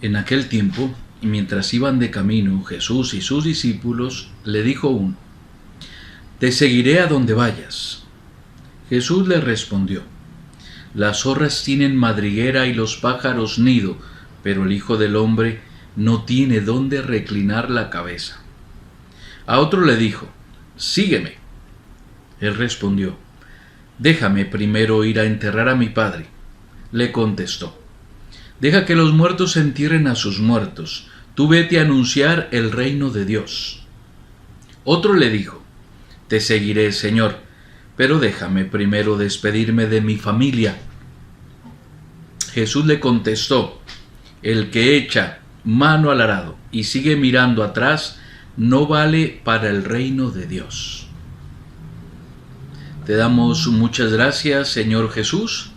En aquel tiempo, mientras iban de camino Jesús y sus discípulos, le dijo uno: «Te seguiré a donde vayas». Jesús le respondió: «Las zorras tienen madriguera y los pájaros nido, pero el Hijo del Hombre no tiene dónde reclinar la cabeza». A otro le dijo: «Sígueme». Él respondió: «Déjame primero ir a enterrar a mi padre». Le contestó: «Deja que los muertos entierren a sus muertos, tú vete a anunciar el reino de Dios». Otro le dijo: «Te seguiré, Señor, pero déjame primero despedirme de mi familia». Jesús le contestó: «El que echa mano al arado y sigue mirando atrás, no vale para el reino de Dios». Te damos muchas gracias, Señor Jesús,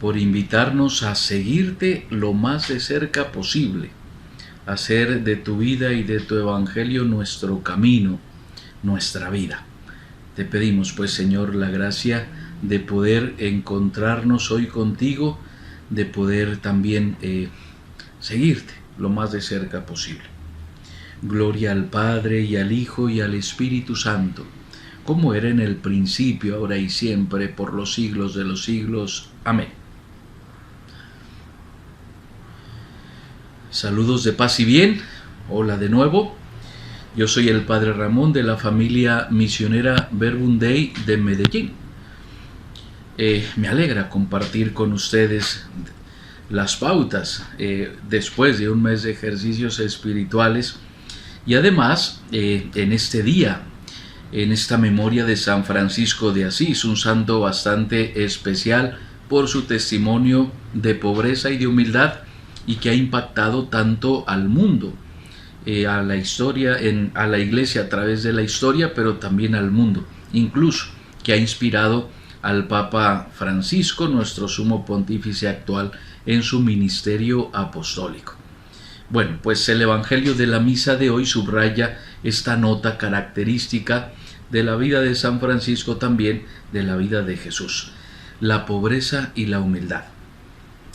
por invitarnos a seguirte lo más de cerca posible, a hacer de tu vida y de tu evangelio nuestro camino, nuestra vida. Te pedimos, pues, Señor, la gracia de poder encontrarnos hoy contigo, de poder también seguirte lo más de cerca posible. Gloria al Padre, y al Hijo, y al Espíritu Santo, como era en el principio, ahora y siempre, por los siglos de los siglos. Amén. Saludos de paz y bien. Hola de nuevo. Yo soy el Padre Ramón, de la familia misionera Verbum Dei de Medellín. Me alegra compartir con ustedes las pautas después de un mes de ejercicios espirituales, y además en este día, en esta memoria de San Francisco de Asís, un santo bastante especial por su testimonio de pobreza y de humildad, y que ha impactado tanto al mundo, a la historia, a la iglesia a través de la historia, pero también al mundo, incluso que ha inspirado al Papa Francisco, nuestro sumo pontífice actual, en su ministerio apostólico. Bueno, pues el Evangelio de la misa de hoy subraya esta nota característica de la vida de San Francisco, también de la vida de Jesús: la pobreza y la humildad.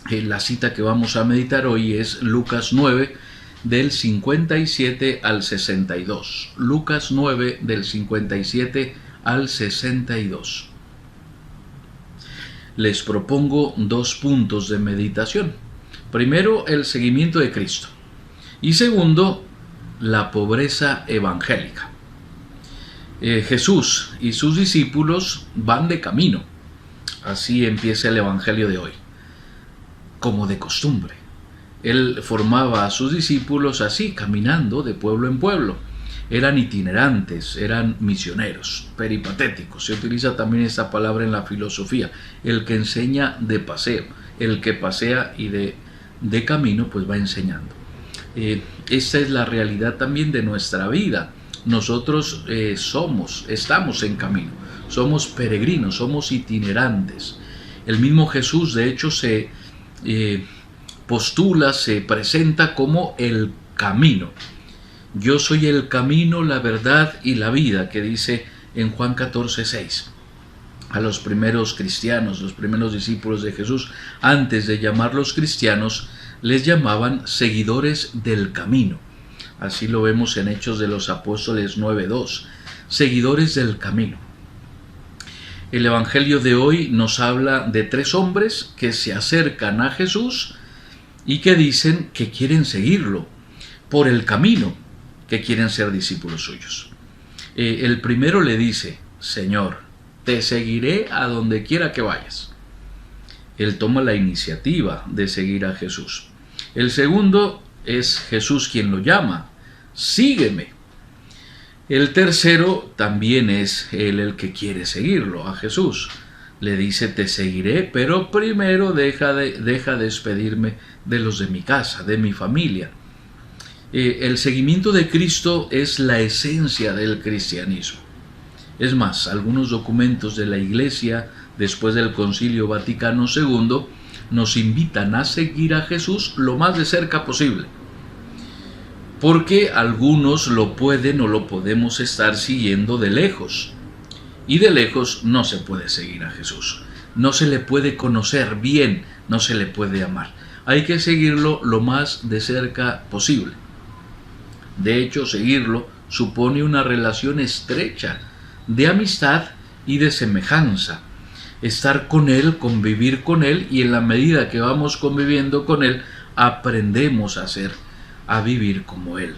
La cita que vamos a meditar hoy es Lucas 9, del 57 al 62. Lucas 9, del 57 al 62. Les propongo dos puntos de meditación. Primero, el seguimiento de Cristo. Y segundo, la pobreza evangélica. Jesús y sus discípulos van de camino. Así empieza el Evangelio de hoy, como de costumbre. Él formaba a sus discípulos así, caminando de pueblo en pueblo. Eran itinerantes, eran misioneros, peripatéticos. Se utiliza también esta palabra en la filosofía. El que enseña de paseo, el que pasea y de camino, pues va enseñando. Esta es la realidad también de nuestra vida. Nosotros estamos en camino, somos peregrinos, somos itinerantes. El mismo Jesús, de hecho, se postula, se presenta como el camino. Yo soy el camino, la verdad y la vida, que dice en Juan 14:6. A los primeros cristianos, los primeros discípulos de Jesús, antes de llamarlos cristianos, les llamaban seguidores del camino. Así lo vemos en Hechos de los Apóstoles 9:2, seguidores del camino. El Evangelio de hoy nos habla de tres hombres que se acercan a Jesús y que dicen que quieren seguirlo por el camino, que quieren ser discípulos suyos. El primero le dice: «Señor, te seguiré a donde quiera que vayas». Él toma la iniciativa de seguir a Jesús. El segundo es Jesús quien lo llama: «Sígueme». El tercero también es él el que quiere seguirlo a Jesús. Le dice: «Te seguiré, pero primero deja despedirme de los de mi casa, de mi familia». El seguimiento de Cristo es la esencia del cristianismo. Es más, algunos documentos de la Iglesia, después del Concilio Vaticano II, nos invitan a seguir a Jesús lo más de cerca posible, porque algunos lo pueden o lo podemos estar siguiendo de lejos, y de lejos no se puede seguir a Jesús, no se le puede conocer bien, no se le puede amar. hay que seguirlo lo más de cerca posible. De hecho, seguirlo supone una relación estrecha de amistad y de semejanza. Estar con Él, convivir con Él, y en la medida que vamos conviviendo con Él, aprendemos a vivir como Él.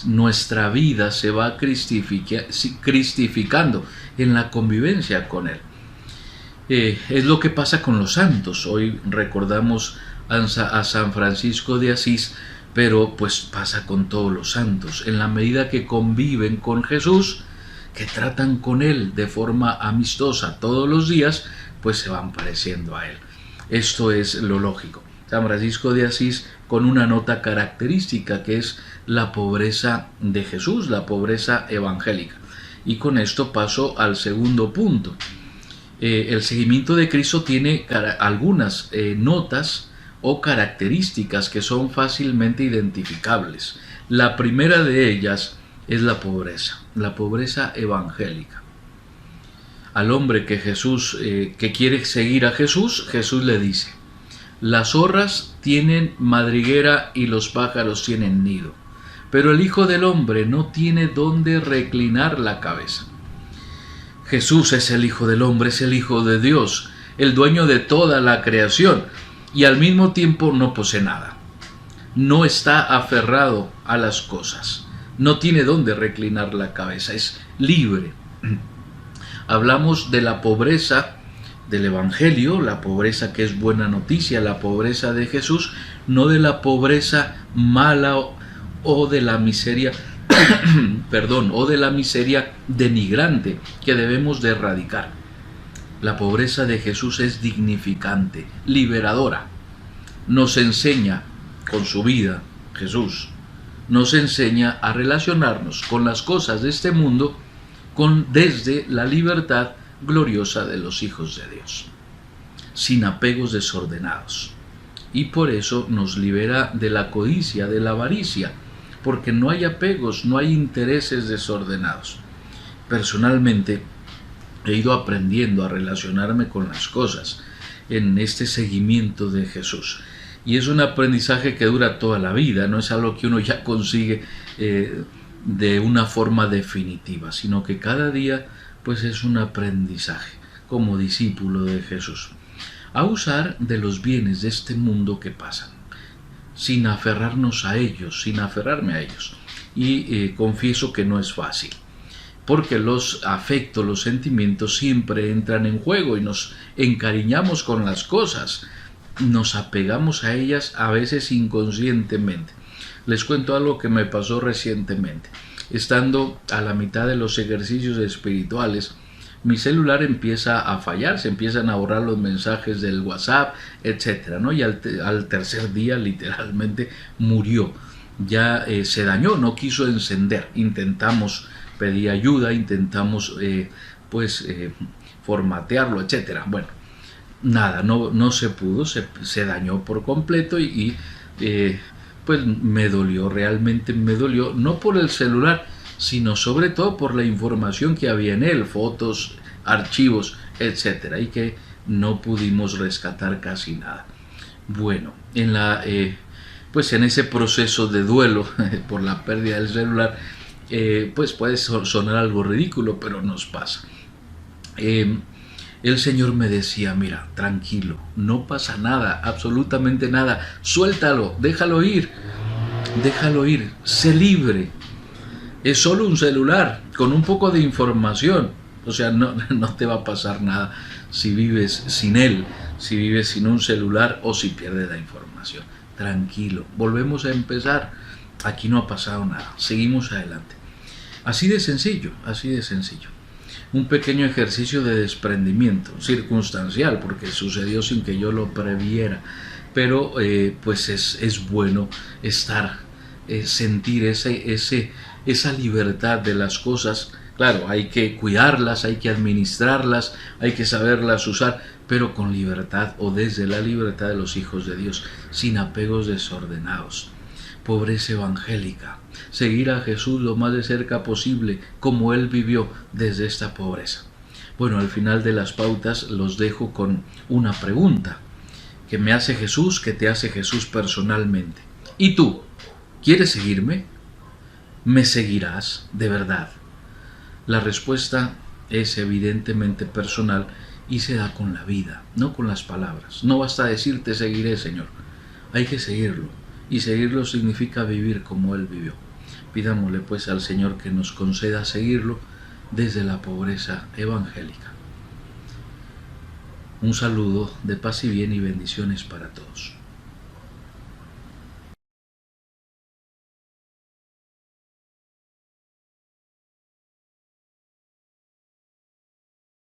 Nuestra vida se va cristificando en la convivencia con Él. Es lo que pasa con los santos. Hoy recordamos a San Francisco de Asís, pero pues pasa con todos los santos. En la medida que conviven con Jesús, que tratan con Él de forma amistosa todos los días, pues se van pareciendo a Él. Esto es lo lógico. San Francisco de Asís con una nota característica, que es la pobreza de Jesús, la pobreza evangélica. Y con esto paso al segundo punto. El seguimiento de Cristo tiene algunas notas o características que son fácilmente identificables. La primera de ellas es la pobreza evangélica. Al hombre que que quiere seguir a Jesús, Jesús le dice: las zorras tienen madriguera y los pájaros tienen nido, pero el Hijo del Hombre no tiene dónde reclinar la cabeza. Jesús es el Hijo del Hombre, es el Hijo de Dios, el dueño de toda la creación, y al mismo tiempo no posee nada. No está aferrado a las cosas, no tiene dónde reclinar la cabeza, es libre. Hablamos de la pobreza del Evangelio, la pobreza que es buena noticia, la pobreza de Jesús, no de la pobreza mala o de la miseria, o de la miseria denigrante que debemos de erradicar. La pobreza de Jesús es dignificante, liberadora. Nos enseña con su vida, Jesús, nos enseña a relacionarnos con las cosas de este mundo desde la libertad gloriosa de los hijos de Dios, sin apegos desordenados. Y por eso nos libera de la codicia, de la avaricia, porque no hay apegos, no hay intereses desordenados. Personalmente he ido aprendiendo a relacionarme con las cosas en este seguimiento de Jesús. Y es un aprendizaje que dura toda la vida, no es algo que uno ya consigue de una forma definitiva, sino que cada día pues es un aprendizaje como discípulo de Jesús, a usar de los bienes de este mundo que pasan, sin aferrarnos a ellos, sin aferrarme a ellos. Y confieso que no es fácil, porque los afectos, los sentimientos siempre entran en juego y nos encariñamos con las cosas, nos apegamos a ellas a veces inconscientemente. Les cuento algo que me pasó recientemente. Estando a la mitad de los ejercicios espirituales, mi celular empieza a fallar, se empiezan a borrar los mensajes del WhatsApp, etcétera, ¿no? Y al tercer día literalmente murió. Ya se dañó, no quiso encender. Intentamos pedir ayuda, intentamos formatearlo, etcétera. Bueno, nada, no se pudo, se dañó por completo y pues me dolió, realmente me dolió, no por el celular, sino sobre todo por la información que había en él, fotos, archivos, etcétera, y que no pudimos rescatar casi nada. Bueno, pues en ese proceso de duelo por la pérdida del celular, pues puede sonar algo ridículo, pero nos pasa. El Señor me decía: mira, tranquilo, no pasa nada, absolutamente nada, suéltalo, déjalo ir, sé libre. Es solo un celular con un poco de información, o sea, no te va a pasar nada si vives sin él, si vives sin un celular o si pierdes la información. Tranquilo, volvemos a empezar, aquí no ha pasado nada, seguimos adelante. Así de sencillo, así de sencillo. Un pequeño ejercicio de desprendimiento, circunstancial, porque sucedió sin que yo lo previera, pero pues es bueno sentir esa libertad de las cosas. Claro, hay que cuidarlas, hay que administrarlas, hay que saberlas usar, pero con libertad o desde la libertad de los hijos de Dios, sin apegos desordenados. Pobreza evangélica, seguir a Jesús lo más de cerca posible, como Él vivió desde esta pobreza. Bueno, al final de las pautas los dejo con una pregunta. que me hace Jesús, que te hace Jesús personalmente. ¿Y tú? ¿Quieres seguirme? ¿Me seguirás de verdad? La respuesta es evidentemente personal y se da con la vida, no con las palabras. No basta decir te seguiré, Señor. Hay que seguirlo. Y seguirlo significa vivir como Él vivió. Pidámosle pues al Señor que nos conceda seguirlo desde la pobreza evangélica. Un saludo de paz y bien y bendiciones para todos.